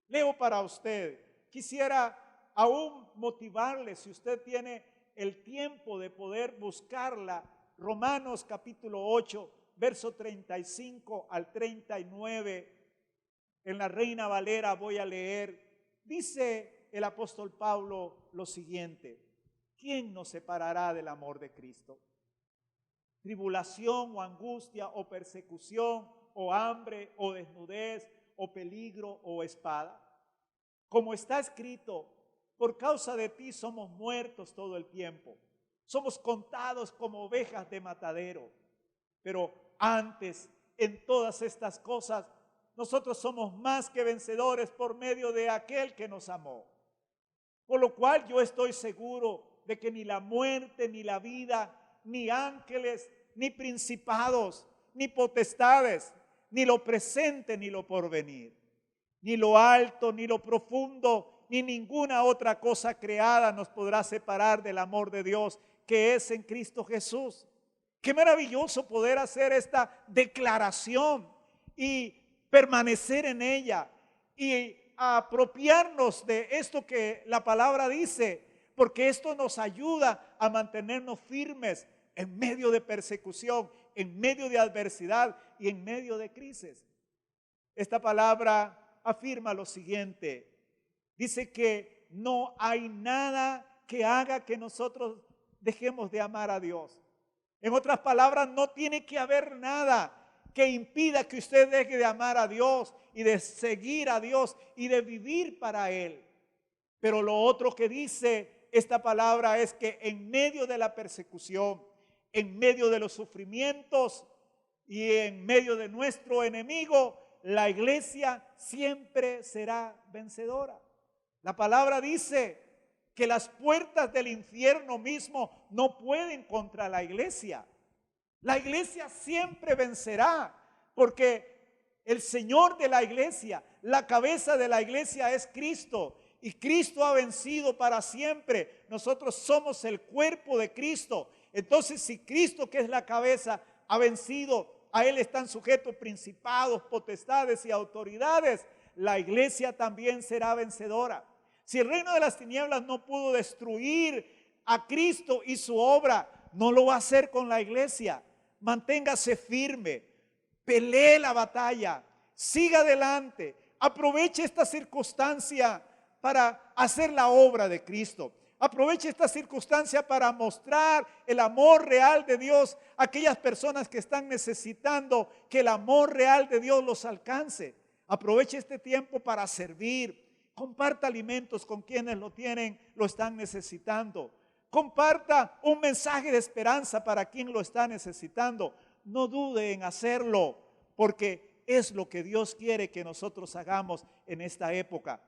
Leo para usted. Quisiera aún motivarle, si usted tiene el tiempo de poder buscarla, Romanos capítulo 8, verso 35 al 39. En la Reina Valera voy a leer. Dice el apóstol Pablo lo siguiente: ¿quién nos separará del amor de Cristo? ¿Tribulación o angustia o persecución o hambre o desnudez o peligro o espada? Como está escrito, por causa de ti somos muertos todo el tiempo. Somos contados como ovejas de matadero. Pero antes, en todas estas cosas, nosotros somos más que vencedores por medio de aquel que nos amó. Por lo cual yo estoy seguro de que ni la muerte, ni la vida, ni ángeles, ni principados, ni potestades, ni lo presente, ni lo porvenir, ni lo alto, ni lo profundo, ni ninguna otra cosa creada nos podrá separar del amor de Dios que es en Cristo Jesús. Qué maravilloso poder hacer esta declaración y permanecer en ella y apropiarnos de esto que la palabra dice, porque esto nos ayuda a mantenernos firmes en medio de persecución, en medio de adversidad y en medio de crisis. Esta palabra afirma lo siguiente. Dice que no hay nada que haga que nosotros dejemos de amar a Dios. En otras palabras, no tiene que haber nada que impida que usted deje de amar a Dios y de seguir a Dios y de vivir para Él. Pero lo otro que dice esta palabra es que en medio de la persecución, en medio de los sufrimientos y en medio de nuestro enemigo, la iglesia siempre será vencedora. La palabra dice que las puertas del infierno mismo no pueden contra la iglesia. La iglesia siempre vencerá, porque el Señor de la iglesia, la cabeza de la iglesia es Cristo, y Cristo ha vencido para siempre. Nosotros somos el cuerpo de Cristo. Entonces, si Cristo, que es la cabeza, ha vencido, a Él están sujetos principados, potestades y autoridades, la iglesia también será vencedora. Si el reino de las tinieblas no pudo destruir a Cristo y su obra, no lo va a hacer con la iglesia. Manténgase firme, pelee la batalla, siga adelante, aproveche esta circunstancia para hacer la obra de Cristo. Aproveche esta circunstancia para mostrar el amor real de Dios a aquellas personas que están necesitando que el amor real de Dios los alcance. Aproveche este tiempo para servir. Comparta alimentos con quienes lo están necesitando. Comparta un mensaje de esperanza para quien lo está necesitando. No dude en hacerlo, porque es lo que Dios quiere que nosotros hagamos en esta época.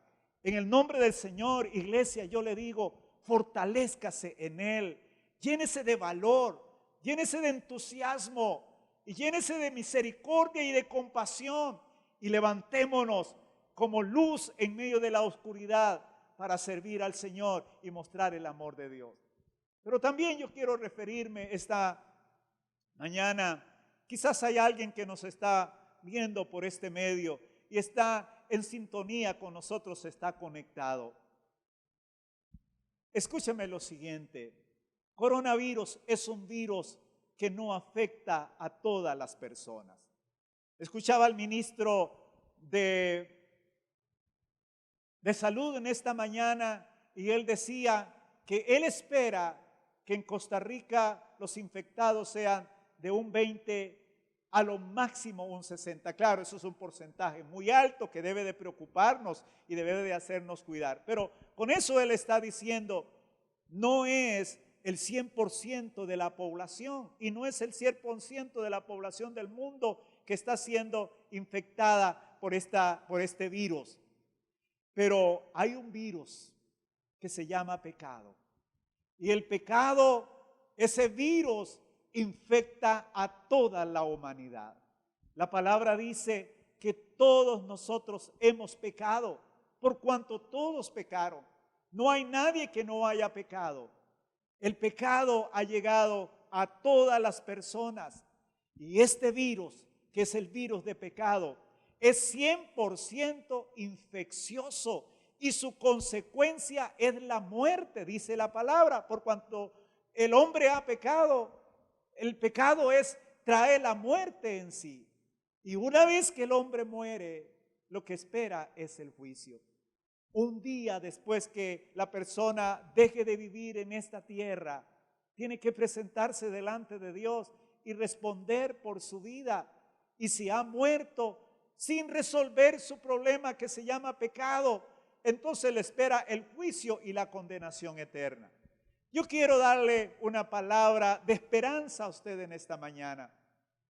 En el nombre del Señor, iglesia, yo le digo, fortalézcase en Él. Llénese de valor, llénese de entusiasmo y llénese de misericordia y de compasión. Y levantémonos como luz en medio de la oscuridad para servir al Señor y mostrar el amor de Dios. Pero también yo quiero referirme esta mañana, quizás hay alguien que nos está viendo por este medio y está en sintonía con nosotros, está conectado. Escúcheme lo siguiente, coronavirus es un virus que no afecta a todas las personas. Escuchaba al ministro de salud en esta mañana y él decía que él espera que en Costa Rica los infectados sean de un 20 a lo máximo un 60. Claro, eso es un porcentaje muy alto que debe de preocuparnos y debe de hacernos cuidar. Pero con eso él está diciendo, no es el 100% de la población y no es el 100% de la población del mundo que está siendo infectada por este virus. Pero hay un virus que se llama pecado. Y el pecado, ese virus, infecta a toda la humanidad. La palabra dice que todos nosotros hemos pecado, por cuanto todos pecaron. No hay nadie que no haya pecado. El pecado ha llegado a todas las personas. Y este virus, que es el virus de pecado, es 100% infeccioso y su consecuencia es la muerte, dice la palabra. Por cuanto el hombre ha pecado, el pecado trae la muerte en sí. Y una vez que el hombre muere, lo que espera es el juicio. Un día después que la persona deje de vivir en esta tierra, tiene que presentarse delante de Dios y responder por su vida. Y si ha muerto sin resolver su problema que se llama pecado, entonces le espera el juicio y la condenación eterna. Yo quiero darle una palabra de esperanza a usted en esta mañana.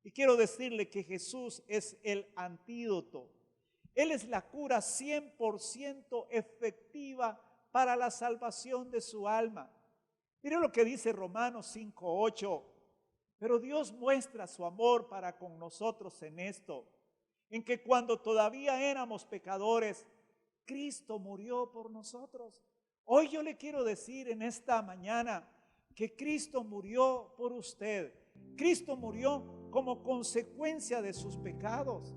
Y quiero decirle que Jesús es el antídoto. Él es la cura 100% efectiva para la salvación de su alma. Mire lo que dice Romanos 5:8. Pero Dios muestra su amor para con nosotros en esto, en que cuando todavía éramos pecadores, Cristo murió por nosotros. Hoy yo le quiero decir en esta mañana que Cristo murió por usted. Cristo murió como consecuencia de sus pecados.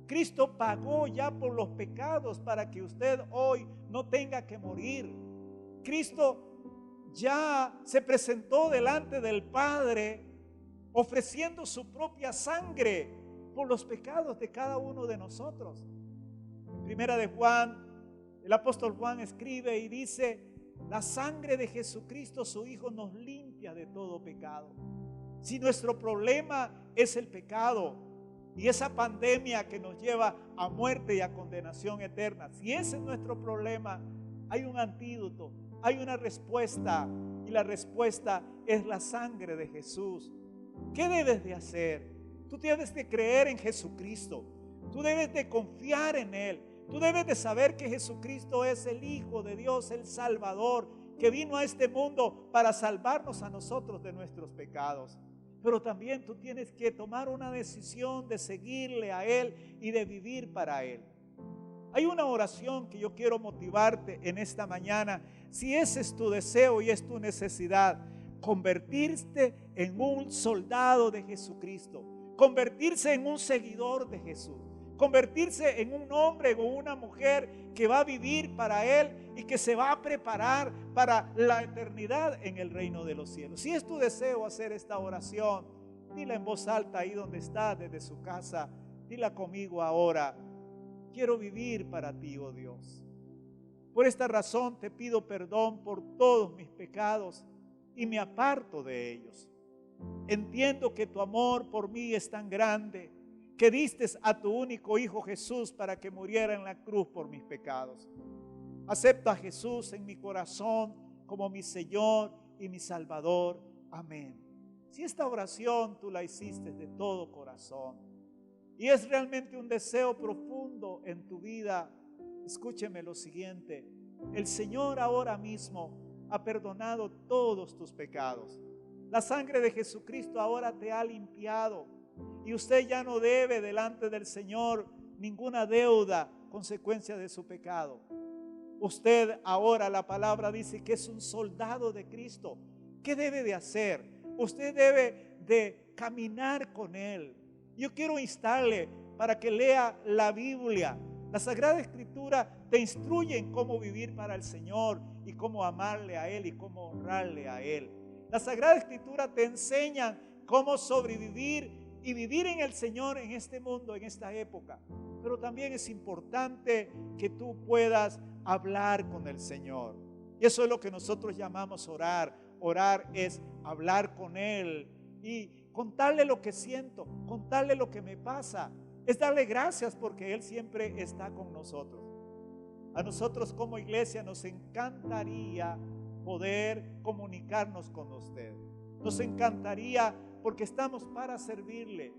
Cristo pagó ya por los pecados para que usted hoy no tenga que morir. Cristo ya se presentó delante del Padre ofreciendo su propia sangre por los pecados de cada uno de nosotros. En Primera de Juan, el apóstol Juan escribe y dice: la sangre de Jesucristo, su Hijo, nos limpia de todo pecado. Si nuestro problema es el pecado y esa pandemia que nos lleva a muerte y a condenación eterna, si ese es nuestro problema, hay un antídoto, hay una respuesta, y la respuesta es la sangre de Jesús. ¿Qué debes de hacer? Tú debes de creer en Jesucristo, tú debes de confiar en Él, tú debes de saber que Jesucristo es el Hijo de Dios, el Salvador, que vino a este mundo para salvarnos a nosotros de nuestros pecados. Pero también tú tienes que tomar una decisión de seguirle a Él y de vivir para Él. Hay una oración que yo quiero motivarte en esta mañana. Si ese es tu deseo y es tu necesidad, convertirte en un soldado de Jesucristo, convertirse en un seguidor de Jesús, convertirse en un hombre o una mujer que va a vivir para Él y que se va a preparar para la eternidad en el reino de los cielos. Si es tu deseo hacer esta oración, dila en voz alta ahí donde está, desde su casa. Dila conmigo ahora: quiero vivir para ti, oh Dios. Por esta razón te pido perdón por todos mis pecados y me aparto de ellos. Entiendo que tu amor por mí es tan grande que diste a tu único Hijo Jesús para que muriera en la cruz por mis pecados. Acepto a Jesús en mi corazón como mi Señor y mi Salvador. Amén. Si esta oración tú la hiciste de todo corazón y es realmente un deseo profundo en tu vida, escúcheme lo siguiente: el Señor ahora mismo ha perdonado todos tus pecados. La sangre de Jesucristo ahora te ha limpiado y usted ya no debe delante del Señor ninguna deuda consecuencia de su pecado. Usted ahora, la palabra dice que es un soldado de Cristo. ¿Qué debe de hacer? Usted debe de caminar con Él. Yo quiero instarle para que lea la Biblia. La Sagrada Escritura te instruye en cómo vivir para el Señor y cómo amarle a Él y cómo honrarle a Él. La Sagrada Escritura te enseña cómo sobrevivir y vivir en el Señor en este mundo, en esta época. Pero también es importante que tú puedas hablar con el Señor. Y eso es lo que nosotros llamamos orar. Orar es hablar con Él y contarle lo que siento, contarle lo que me pasa. Es darle gracias porque Él siempre está con nosotros. A nosotros como iglesia nos encantaría poder comunicarnos con usted. Nos encantaría porque estamos para servirle.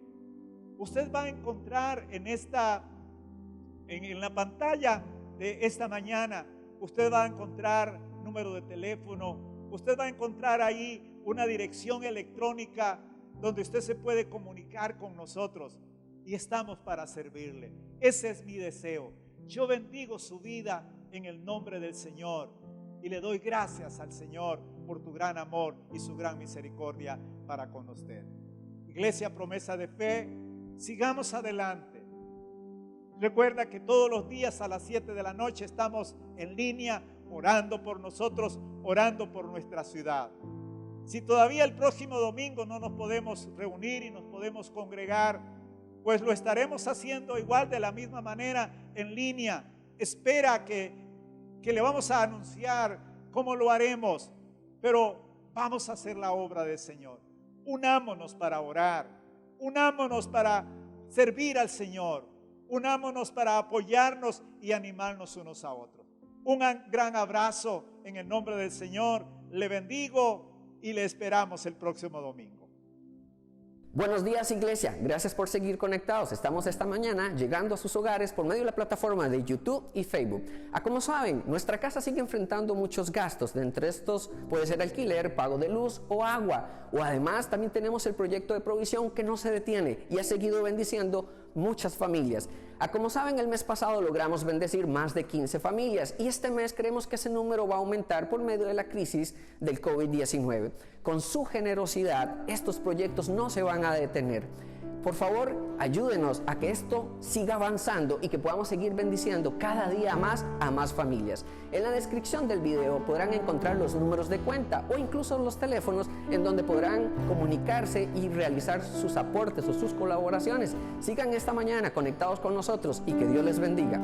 Usted va a encontrar en la pantalla de esta mañana, usted va a encontrar número de teléfono, usted va a encontrar ahí una dirección electrónica donde usted se puede comunicar con nosotros y estamos para servirle. Ese es mi deseo. Yo bendigo su vida en el nombre del Señor y le doy gracias al Señor por tu gran amor y su gran misericordia para con usted. Iglesia Promesa de Fe, sigamos adelante. Recuerda que todos los días a las 7 de la noche estamos en línea orando por nosotros, orando por nuestra ciudad. Si todavía el próximo domingo no nos podemos reunir y nos podemos congregar, pues lo estaremos haciendo igual de la misma manera en línea. Espera que le vamos a anunciar cómo lo haremos, pero vamos a hacer la obra del Señor. Unámonos para orar, unámonos para servir al Señor, unámonos para apoyarnos y animarnos unos a otros. Un gran abrazo en el nombre del Señor. Le bendigo y le esperamos el próximo domingo. Buenos días, iglesia. Gracias por seguir conectados. Estamos esta mañana llegando a sus hogares por medio de la plataforma de YouTube y Facebook. Como saben, nuestra casa sigue enfrentando muchos gastos. De entre estos puede ser alquiler, pago de luz o agua. O además también tenemos el proyecto de provisión que no se detiene y ha seguido bendiciendo muchas familias. Como saben, el mes pasado logramos bendecir más de 15 familias y este mes creemos que ese número va a aumentar por medio de la crisis del COVID-19. Con su generosidad, estos proyectos no se van a detener. Por favor, ayúdenos a que esto siga avanzando y que podamos seguir bendiciendo cada día más a más familias. En la descripción del video podrán encontrar los números de cuenta o incluso los teléfonos en donde podrán comunicarse y realizar sus aportes o sus colaboraciones. Sigan esta mañana conectados con nosotros y que Dios les bendiga.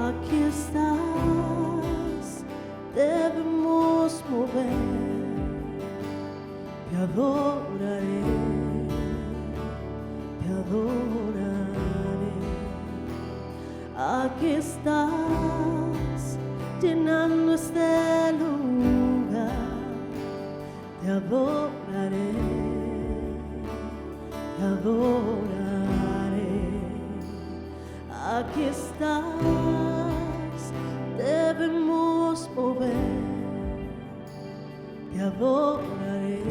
Aquí estás, debemos mover, te adoraré, te adoraré. Aquí estás, llenando este lugar, te adoraré, te adoraré. Aquí estás, debemos mover, te adoraré,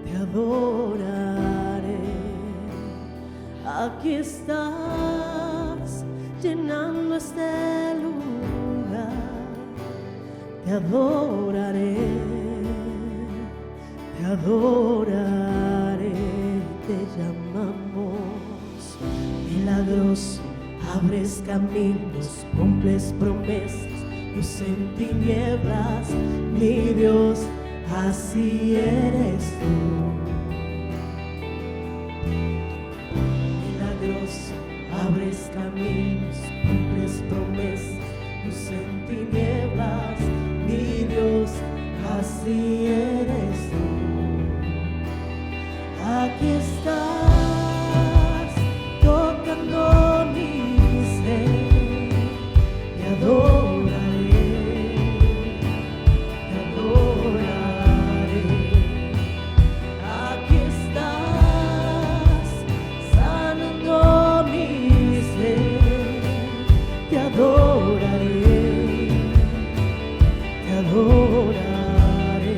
te adoraré. Aquí estás, llenando este lugar, te adoraré, te adoraré. Te llamamos milagroso, abres caminos, cumples promesas, luz en tinieblas, mi Dios, así eres tú. Milagroso, abres caminos, cumples promesas, luz en tinieblas, mi Dios, así eres tú. Aquí estás, tocando mi ser, te adoraré, te adoraré. Aquí estás, sanando mi ser, te adoraré, te adoraré.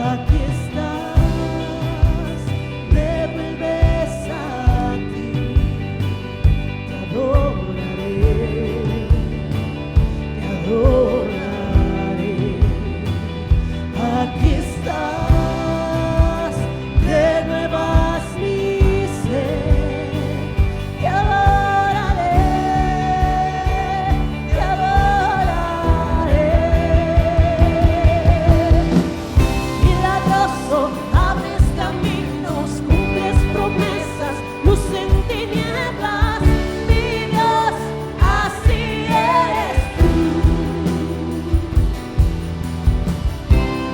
Aquí estás, me vuelves a ti, te adoraré, te adoraré. Aquí estás, renuevas mi ser, te adoraré, te adoraré. Milagroso, abres caminos, cumples promesas, luz en tinieblas, mi Dios, así eres tú.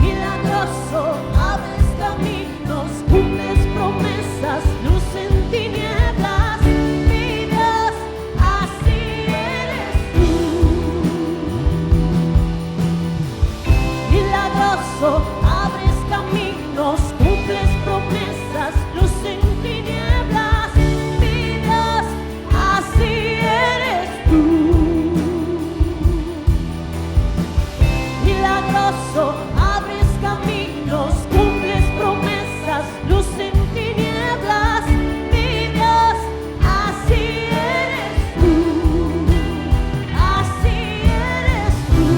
Milagroso, abres caminos, cumples promesas, luz en tinieblas, mi Dios, así eres tú. Milagroso, abres caminos, cumples promesas, luz en tinieblas, mi Dios, así eres tú. Milagroso, abres caminos, cumples promesas, luz en tinieblas, mi Dios, así eres tú, así eres tú,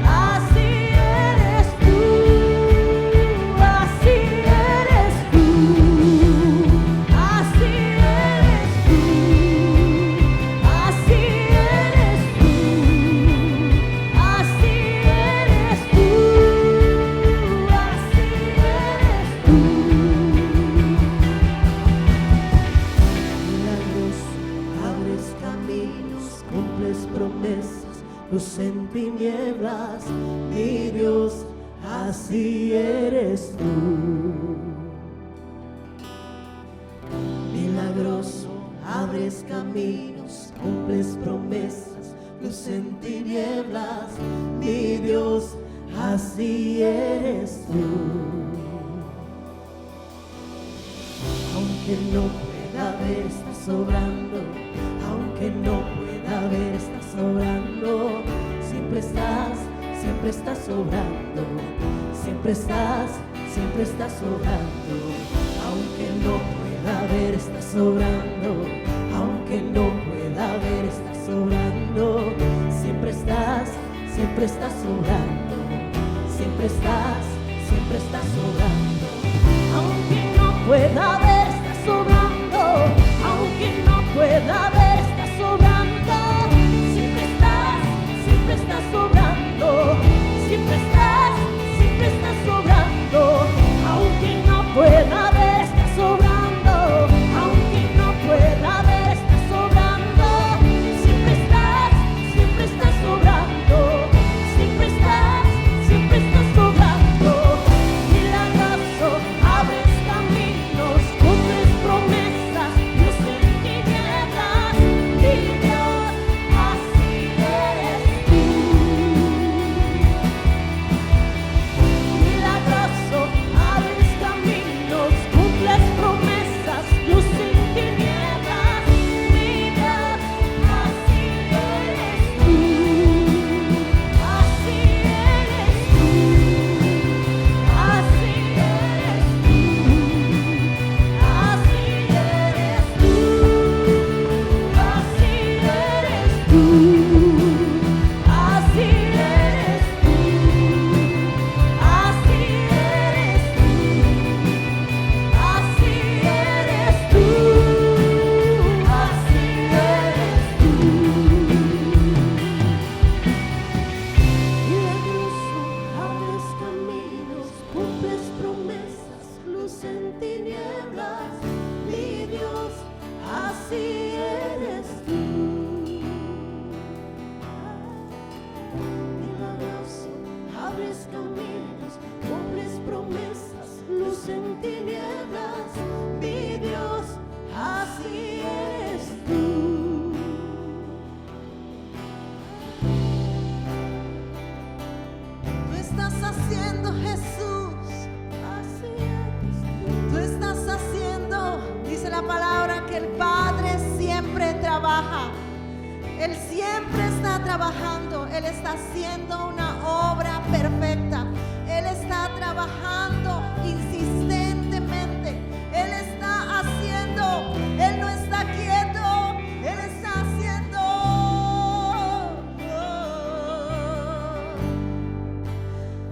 así eres tú, así eres tú, así eres tú, así eres tú, así eres tú, así eres tú, así eres tú. Milagroso, abres caminos, cumples promesas, luz en tinieblas, mi Dios, así eres tú. Milagroso, abres abres caminos, cumples promesas, luz en tinieblas, mi Dios, así eres tú. Aunque no pueda ver, estás obrando, aunque no pueda ver, estás obrando, siempre estás obrando, siempre estás obrando, aunque no pueda ver, estás obrando, aunque no pueda ver, estás obrando, siempre estás obrando, siempre estás obrando, aunque no pueda ver, estás obrando, aunque no pueda ver, estás obrando, siempre estás obrando, siempre estás obrando, aunque no pueda ver, estás obrando, aunque no pueda ver, estás obrando, siempre estás obrando, siempre estás obrando, milagroso, abres caminos, cumples promesas, luz en tinieblas, mi Dios, así eres tú. Milagroso, abres caminos, cumples promesas, luz en tinieblas, mi Dios, así eres tú, así eres tú, así eres tú, así eres tú, así eres tú, así eres tú. Así eres tú, así eres tú, así eres tú. Milagroso, abres caminos, cumples promesas, luz en tinieblas, mi Dios, así eres tú. Milagroso, abres caminos, cumples promesas, luz en tinieblas, mi Dios, así eres tú. Tú estás haciendo, Jesús. Así eres tú. Tú estás haciendo, dice la palabra, que el Padre siempre trabaja. Él siempre está trabajando. Él está haciendo una obra perfecta. Él está trabajando insistentemente. Él está haciendo. Él no está quieto. Él está haciendo.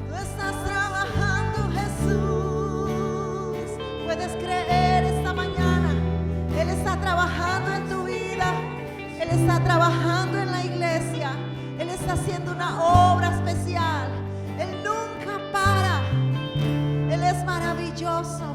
Tú estás trabajando, Jesús. Puedes creer esta mañana. Él está trabajando en tu vida. Él está trabajando en la iglesia. Él está haciendo una obra especial. Él nunca para. Él es maravilloso.